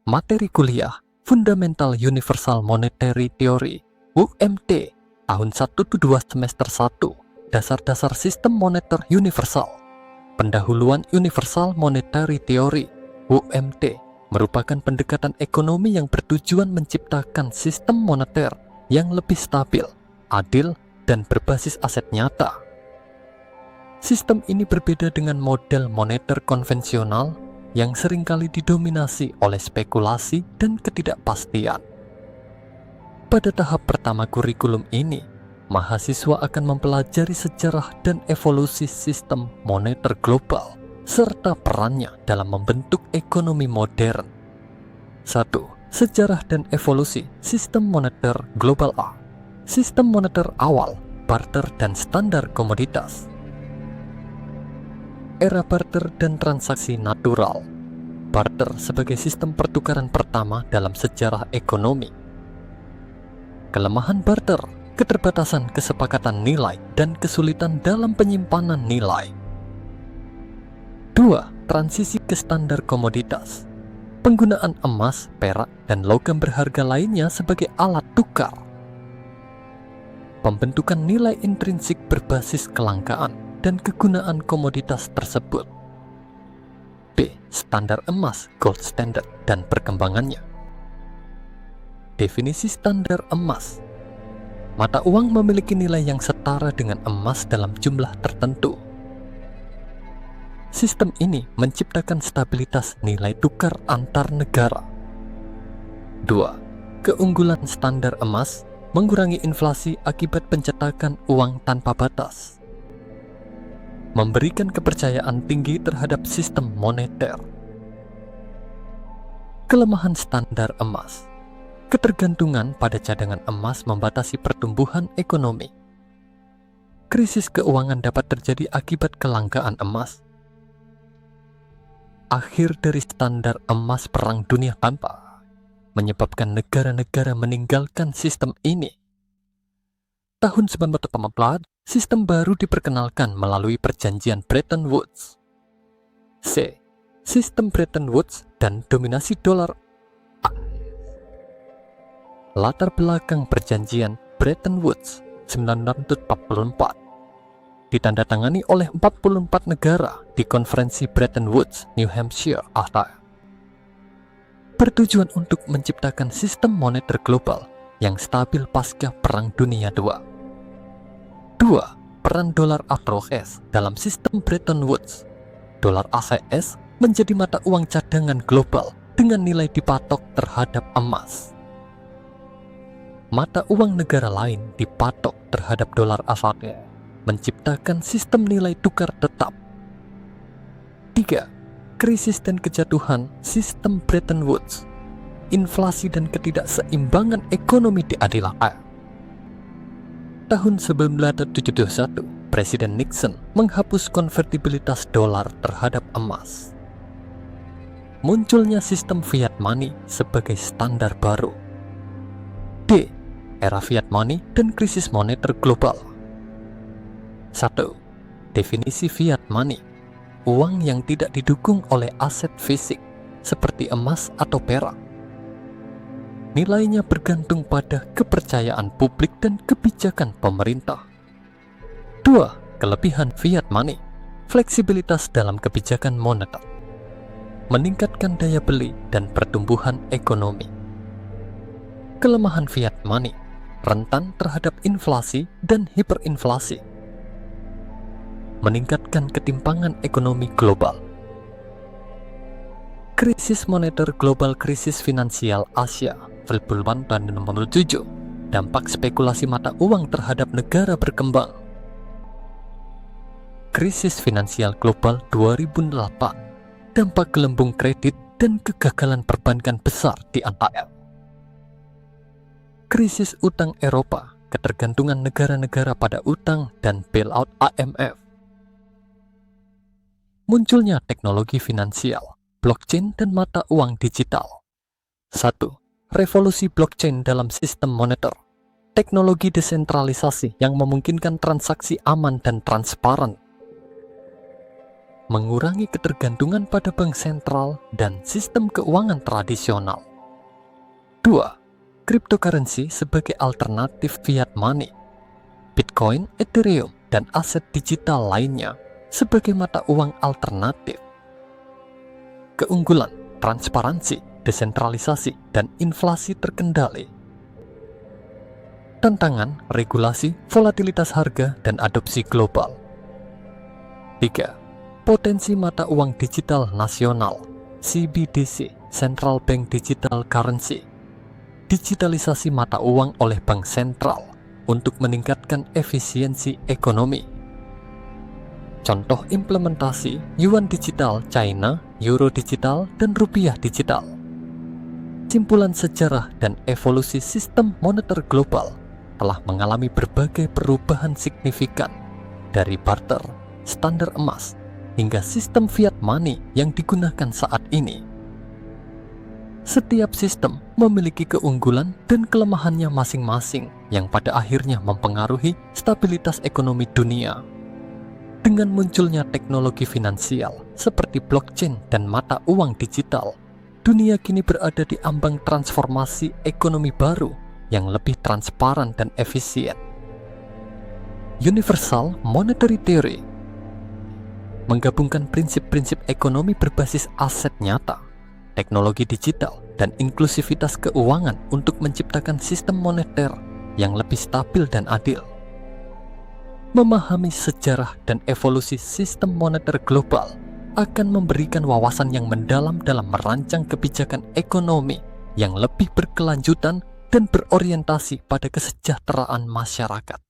materi kuliah Fundamental Universal Monetary Theory UMT tahun 1-2 semester 1, dasar-dasar sistem moneter universal. Pendahuluan Universal Monetary Theory UMT merupakan pendekatan ekonomi yang bertujuan menciptakan sistem moneter yang lebih stabil, adil, dan berbasis aset nyata. Sistem ini berbeda dengan model moneter konvensional yang seringkali didominasi oleh spekulasi dan ketidakpastian. Pada tahap pertama kurikulum ini, mahasiswa akan mempelajari sejarah dan evolusi sistem moneter global serta perannya dalam membentuk ekonomi modern. 1. Sejarah dan evolusi sistem moneter global A. Sistem moneter awal, barter dan standar komoditas. Era barter dan transaksi natural. Barter sebagai sistem pertukaran pertama dalam sejarah ekonomi. Kelemahan barter, keterbatasan kesepakatan nilai dan kesulitan dalam penyimpanan nilai. 2. Transisi ke standar komoditas. Penggunaan emas, perak, dan logam berharga lainnya sebagai alat tukar. Pembentukan nilai intrinsik berbasis kelangkaan dan kegunaan komoditas tersebut. B. Standar emas, gold standard, dan perkembangannya. Definisi standar emas. Mata uang memiliki nilai yang setara dengan emas dalam jumlah tertentu. Sistem ini menciptakan stabilitas nilai tukar antar negara. 2. Keunggulan standar emas mengurangi inflasi akibat pencetakan uang tanpa batas. Memberikan kepercayaan tinggi terhadap sistem moneter. Kelemahan standar emas. Ketergantungan pada cadangan emas membatasi pertumbuhan ekonomi. Krisis keuangan dapat terjadi akibat kelangkaan emas. Akhir dari standar emas Perang Dunia tanpa menyebabkan negara-negara meninggalkan sistem ini. Tahun 1914, sistem baru diperkenalkan melalui perjanjian Bretton Woods. C. Sistem Bretton Woods dan dominasi dolar. Latar belakang perjanjian Bretton Woods 1944 ditandatangani oleh 44 negara di konferensi Bretton Woods, New Hampshire, Australia. Bertujuan untuk menciptakan sistem moneter global yang stabil pasca Perang Dunia II. 2. Peran dolar AS dalam sistem Bretton Woods. Dolar AS menjadi mata uang cadangan global dengan nilai dipatok terhadap emas. Mata uang negara lain dipatok terhadap dolar AS, menciptakan sistem nilai tukar tetap. 3. Krisis dan kejatuhan sistem Bretton Woods. Inflasi dan ketidakseimbangan ekonomi diadilkan. Tahun 1971, Presiden Nixon menghapus konvertibilitas dolar terhadap emas. Munculnya sistem fiat money sebagai standar baru. D. Era fiat money dan krisis moneter global. 1. Definisi fiat money. Uang yang tidak didukung oleh aset fisik seperti emas atau perak. Nilainya bergantung pada kepercayaan publik dan kebijakan pemerintah. 2. Kelebihan fiat money. Fleksibilitas dalam kebijakan moneter. Meningkatkan daya beli dan pertumbuhan ekonomi. Kelemahan fiat money. Rentan terhadap inflasi dan hiperinflasi. Meningkatkan ketimpangan ekonomi global. Krisis moneter global, krisis finansial Asia, Februari tahun 1997. Dampak spekulasi mata uang terhadap negara berkembang. Krisis finansial global 2008. Dampak gelembung kredit dan kegagalan perbankan besar di Antara. Krisis utang Eropa, ketergantungan negara-negara pada utang dan bailout IMF. Munculnya teknologi finansial, blockchain dan mata uang digital. 1. Revolusi blockchain dalam sistem moneter. Teknologi desentralisasi yang memungkinkan transaksi aman dan transparan. mengurangi ketergantungan pada bank sentral dan sistem keuangan tradisional. 2. Cryptocurrency sebagai alternatif fiat money. Bitcoin, Ethereum, dan aset digital lainnya sebagai mata uang alternatif. Keunggulan, transparansi, desentralisasi, dan inflasi terkendali. Tantangan, regulasi, volatilitas harga, dan adopsi global. 3. Potensi mata uang digital nasional, CBDC, Central Bank Digital Currency. Digitalisasi mata uang oleh bank sentral untuk meningkatkan efisiensi ekonomi. Contoh implementasi yuan digital China, euro digital, dan rupiah digital. Simpulan sejarah dan evolusi sistem moneter global telah mengalami berbagai perubahan signifikan, dari barter, standar emas, hingga sistem fiat money yang digunakan saat ini. Setiap sistem memiliki keunggulan dan kelemahannya masing-masing yang pada akhirnya mempengaruhi stabilitas ekonomi dunia. Dengan munculnya teknologi finansial seperti blockchain dan mata uang digital, dunia kini berada di ambang transformasi ekonomi baru yang lebih transparan dan efisien. Universal Monetary Theory menggabungkan prinsip-prinsip ekonomi berbasis aset nyata, teknologi digital, dan inklusivitas keuangan untuk menciptakan sistem moneter yang lebih stabil dan adil. Memahami sejarah dan evolusi sistem moneter global akan memberikan wawasan yang mendalam dalam merancang kebijakan ekonomi yang lebih berkelanjutan dan berorientasi pada kesejahteraan masyarakat.